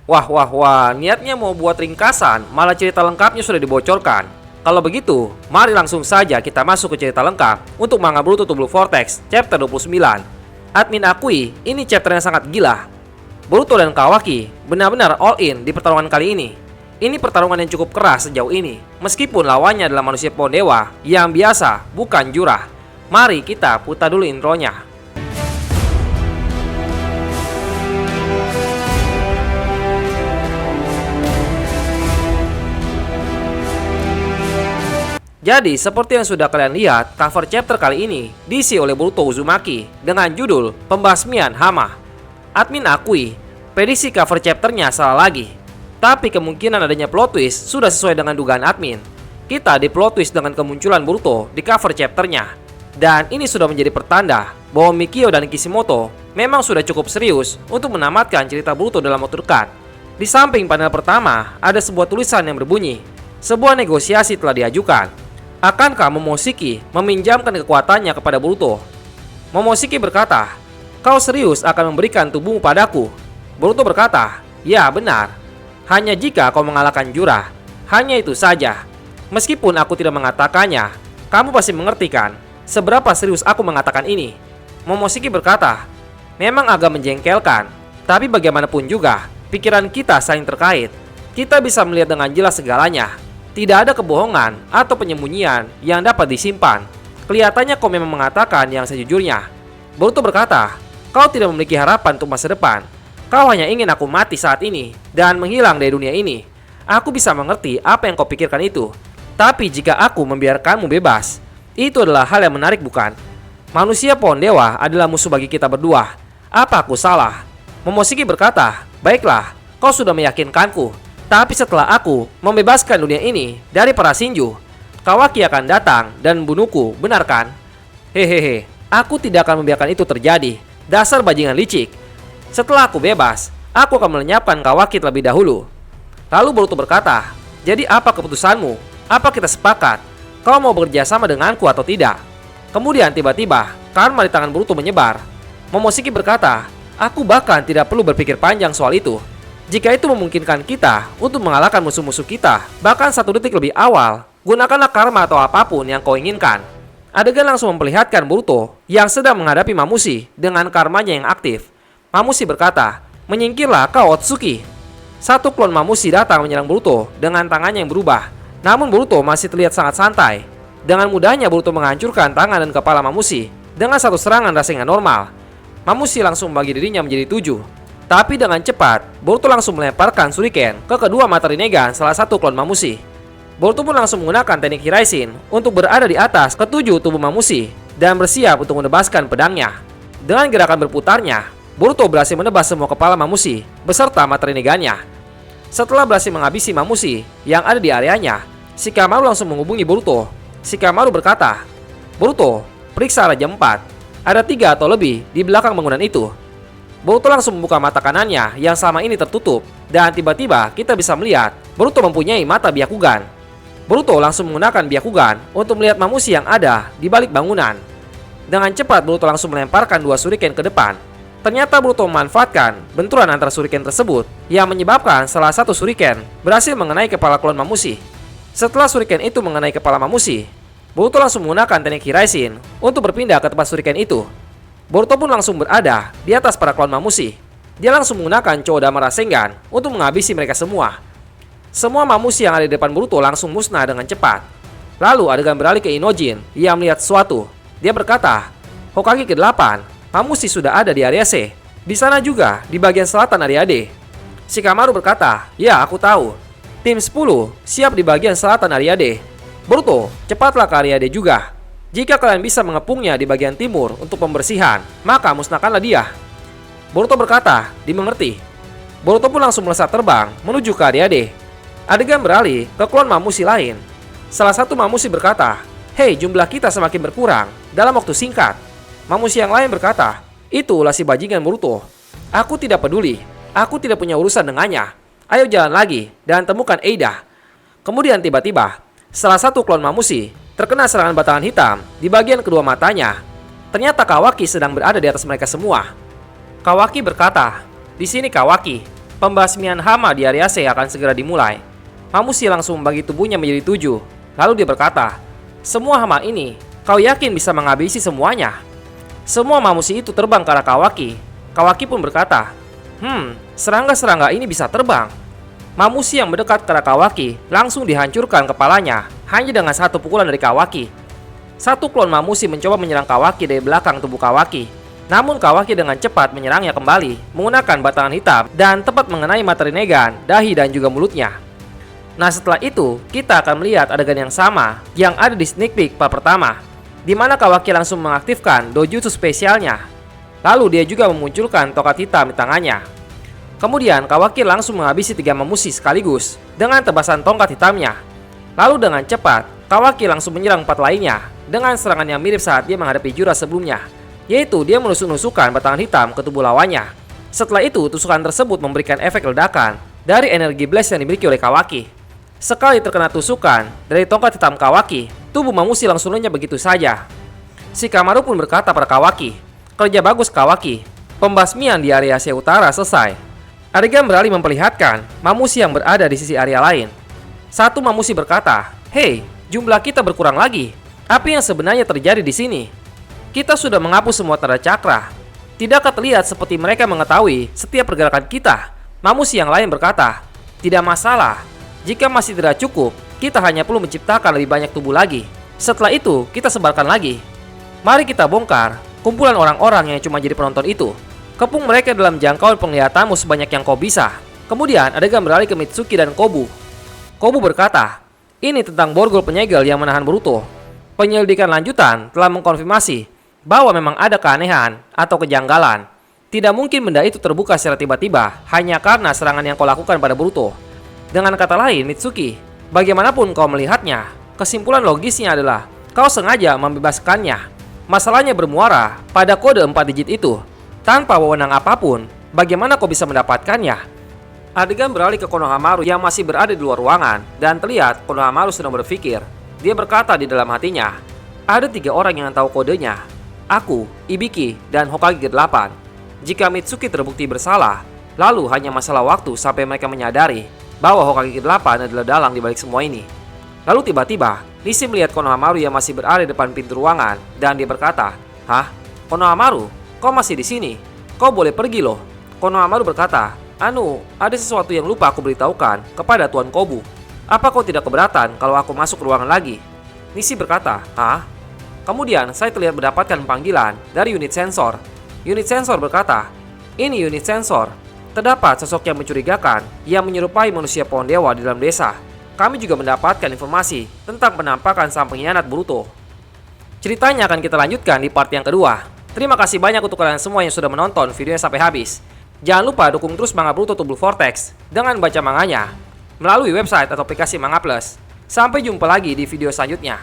Wah, wah, wah, niatnya mau buat ringkasan, malah cerita lengkapnya sudah dibocorkan. Kalau begitu, mari langsung saja kita masuk ke cerita lengkap untuk manga Boruto to Blue Vortex chapter 29. Admin akui, ini chapter yang sangat gila. Boruto dan Kawaki benar-benar all in di pertarungan kali ini. Ini pertarungan yang cukup keras sejauh ini, meskipun lawannya adalah manusia pohon dewa yang biasa, bukan jurah. Mari kita putar dulu intronya. Jadi, seperti yang sudah kalian lihat, cover chapter kali ini diisi oleh Boruto Uzumaki dengan judul Pembasmian Hama. Admin akui, prediksi cover chapternya salah lagi. Tapi kemungkinan adanya plot twist sudah sesuai dengan dugaan admin. Kita di plot twist dengan kemunculan Boruto di cover chapternya. Dan ini sudah menjadi pertanda bahwa Mikio dan Kishimoto memang sudah cukup serius untuk menamatkan cerita Boruto dalam waktu dekat. Di samping panel pertama, ada sebuah tulisan yang berbunyi, sebuah negosiasi telah diajukan. Akankah Momoshiki meminjamkan kekuatannya kepada Boruto? Momoshiki berkata, "Kau serius akan memberikan tubuhmu padaku?" Boruto berkata, "Ya, benar. Hanya jika kau mengalahkan Jurah. Hanya itu saja. Meskipun aku tidak mengatakannya, kamu pasti mengerti kan seberapa serius aku mengatakan ini." Momoshiki berkata, "Memang agak menjengkelkan, tapi bagaimanapun juga, pikiran kita saling terkait. Kita bisa melihat dengan jelas segalanya. Tidak ada kebohongan atau penyembunyian yang dapat disimpan. Kelihatannya kau memang mengatakan yang sejujurnya." Boruto berkata, "Kau tidak memiliki harapan untuk masa depan. Kau hanya ingin aku mati saat ini dan menghilang dari dunia ini. Aku bisa mengerti apa yang kau pikirkan itu. Tapi jika aku membiarkanmu bebas, itu adalah hal yang menarik bukan? Manusia pohon dewa adalah musuh bagi kita berdua. Apa aku salah?" Momoshiki berkata, "Baiklah, kau sudah meyakinkanku. Tapi setelah aku membebaskan dunia ini dari para Shinju, Kawaki akan datang dan membunuhku, benar kan?" "Hehehe, aku tidak akan membiarkan itu terjadi. Dasar bajingan licik. Setelah aku bebas, aku akan melenyapkan Kawaki terlebih dahulu." Lalu Boruto berkata, "Jadi apa keputusanmu? Apa kita sepakat? Kau mau bekerja sama denganku atau tidak?" Kemudian tiba-tiba, karma di tangan Boruto menyebar. Momoshiki berkata, "Aku bahkan tidak perlu berpikir panjang soal itu. Jika itu memungkinkan kita untuk mengalahkan musuh-musuh kita, bahkan 1 detik lebih awal, gunakanlah karma atau apapun yang kau inginkan." Adegan langsung memperlihatkan Boruto yang sedang menghadapi Mamushi dengan karmanya yang aktif. Mamushi berkata, "Menyingkirlah kau Otsuki." Satu klon Mamushi datang menyerang Boruto dengan tangannya yang berubah. Namun Boruto masih terlihat sangat santai. Dengan mudahnya Boruto menghancurkan tangan dan kepala Mamushi dengan satu serangan rasanya normal. Mamushi langsung membagi dirinya menjadi 7. Tapi dengan cepat, Boruto langsung melemparkan shuriken ke kedua mata Rinnegan salah satu klon Mamushi. Boruto pun langsung menggunakan teknik Hiraishin untuk berada di atas ketujuh tubuh Mamushi dan bersiap untuk menebaskan pedangnya. Dengan gerakan berputarnya, Boruto berhasil menebas semua kepala Mamushi beserta mata Rinnegannya. Setelah berhasil menghabisi Mamushi yang ada di areanya, Shikamaru langsung menghubungi Boruto. Shikamaru berkata, "Boruto, periksa Raja 4. Ada 3 atau lebih di belakang bangunan itu." Boruto langsung membuka mata kanannya yang selama ini tertutup, dan tiba-tiba kita bisa melihat Boruto mempunyai mata Byakugan. Boruto langsung menggunakan Byakugan untuk melihat Mamushi yang ada di balik bangunan. Dengan cepat Boruto langsung melemparkan 2 shuriken ke depan. Ternyata Boruto memanfaatkan benturan antara shuriken tersebut yang menyebabkan salah satu shuriken berhasil mengenai kepala klon Mamushi. Setelah shuriken itu mengenai kepala Mamushi, Boruto langsung menggunakan teknik Hiraishin untuk berpindah ke tempat shuriken itu. Boruto pun langsung berada di atas para klon Mamushi. Dia langsung menggunakan Chodama Rasengan untuk menghabisi mereka semua. Semua Mamushi yang ada di depan Boruto langsung musnah dengan cepat. Lalu adegan beralih ke Inojin yang melihat sesuatu. Dia berkata, "Hokage ke-8, Mamushi sudah ada di area C. Di sana juga, di bagian selatan area D." Shikamaru berkata, "Ya, aku tahu. Tim 10 siap di bagian selatan area D. Boruto, cepatlah ke area D juga. Jika kalian bisa mengepungnya di bagian timur untuk pembersihan, maka musnahkanlah dia." Boruto berkata, "Dimengerti." Boruto pun langsung melesat terbang menuju ke area D. Adegan beralih ke klon Mamushi lain. Salah satu Mamushi berkata, "Hei, jumlah kita semakin berkurang dalam waktu singkat." Mamushi yang lain berkata, "Itu ulah si bajingan Boruto. Aku tidak peduli. Aku tidak punya urusan dengannya. Ayo jalan lagi dan temukan Eida." Kemudian tiba-tiba, salah satu klon Mamushi terkena serangan batangan hitam di bagian kedua matanya. Ternyata Kawaki sedang berada di atas mereka semua. Kawaki berkata, "Di sini Kawaki. pembasmian hama di area C akan segera dimulai. Mamushi langsung membagi tubuhnya menjadi 7. Lalu dia berkata, "Semua hama ini, kau yakin bisa menghabisi semuanya?" Semua Mamushi itu terbang ke arah Kawaki. Kawaki pun berkata, serangga-serangga ini bisa terbang." Mamushi yang mendekat ke arah Kawaki langsung dihancurkan kepalanya hanya dengan satu pukulan dari Kawaki. Satu klon Mamushi mencoba menyerang Kawaki dari belakang tubuh Kawaki. Namun Kawaki dengan cepat menyerangnya kembali menggunakan batangan hitam dan tepat mengenai mata Rinnegan, dahi dan juga mulutnya. Nah, setelah itu kita akan melihat adegan yang sama yang ada di sneak peek part pertama, di mana Kawaki langsung mengaktifkan dojutsu spesialnya. Lalu dia juga memunculkan tongkat hitam di tangannya. Kemudian Kawaki langsung menghabisi 3 Mamushi sekaligus dengan tebasan tongkat hitamnya. Lalu dengan cepat Kawaki langsung menyerang 4 lainnya dengan serangan yang mirip saat dia menghadapi Jura sebelumnya, yaitu dia menusuk-nusukkan batangan hitam ke tubuh lawannya. Setelah itu tusukan tersebut memberikan efek ledakan dari energi blast yang dimiliki oleh Kawaki. Sekali terkena tusukan dari tongkat hitam Kawaki, tubuh Mamushi langsung lenyap begitu saja. Shikamaru pun berkata pada Kawaki, "Kerja bagus Kawaki, pembasmian di area C utara selesai." Adegan beralih memperlihatkan Mamushi yang berada di sisi area lain. Satu Mamushi berkata, "Hei, jumlah kita berkurang lagi. Apa yang sebenarnya terjadi di sini? Kita sudah menghapus semua tanda cakra. Tidakkah terlihat seperti mereka mengetahui setiap pergerakan kita?" Mamushi yang lain berkata, "Tidak masalah. Jika masih tidak cukup, kita hanya perlu menciptakan lebih banyak tubuh lagi. Setelah itu, kita sebarkan lagi. Mari kita bongkar kumpulan orang-orang yang cuma jadi penonton itu. Kepung mereka dalam jangkauan penglihatanmu sebanyak yang kau bisa." Kemudian adegan beralih ke Mitsuki dan Kobu. Kobu berkata, "Ini tentang borgol penyegel yang menahan Boruto. Penyelidikan lanjutan telah mengkonfirmasi bahwa memang ada keanehan atau kejanggalan. Tidak mungkin benda itu terbuka secara tiba-tiba hanya karena serangan yang kau lakukan pada Boruto. Dengan kata lain, Mitsuki, bagaimanapun kau melihatnya, kesimpulan logisnya adalah kau sengaja membebaskannya. Masalahnya bermuara pada kode 4 digit itu. Tanpa wewenang apapun, bagaimana kau bisa mendapatkannya?" Adegan beralih ke Konohamaru yang masih berada di luar ruangan, dan terlihat Konohamaru sedang berpikir. Dia berkata di dalam hatinya, "Ada 3 orang yang tahu kodenya. Aku, Ibiki, dan Hokage ke-8. Jika Mitsuki terbukti bersalah, lalu hanya masalah waktu sampai mereka menyadari bahwa Hokage ke-8 adalah dalang di balik semua ini." Lalu tiba-tiba, Nishi melihat Konohamaru yang masih berada di depan pintu ruangan, dan dia berkata, "Hah? Konohamaru? Kau masih di sini? Kau boleh pergi loh." Konohamaru berkata, "Ada sesuatu yang lupa aku beritahukan kepada Tuan Kobu. Apa kau tidak keberatan kalau aku masuk ruangan lagi?" Nishi berkata, "Hah?" Kemudian saya terlihat mendapatkan panggilan dari unit sensor. Unit sensor berkata, "Ini unit sensor. Terdapat sosok yang mencurigakan yang menyerupai manusia pohon dewa di dalam desa. Kami juga mendapatkan informasi tentang penampakan sang pengkhianat Boruto." Ceritanya akan kita lanjutkan di part yang kedua. Terima kasih banyak untuk kalian semua yang sudah menonton videonya sampai habis. Jangan lupa dukung terus manga Boruto Double Vortex dengan baca manganya melalui website atau aplikasi Manga Plus. Sampai jumpa lagi di video selanjutnya.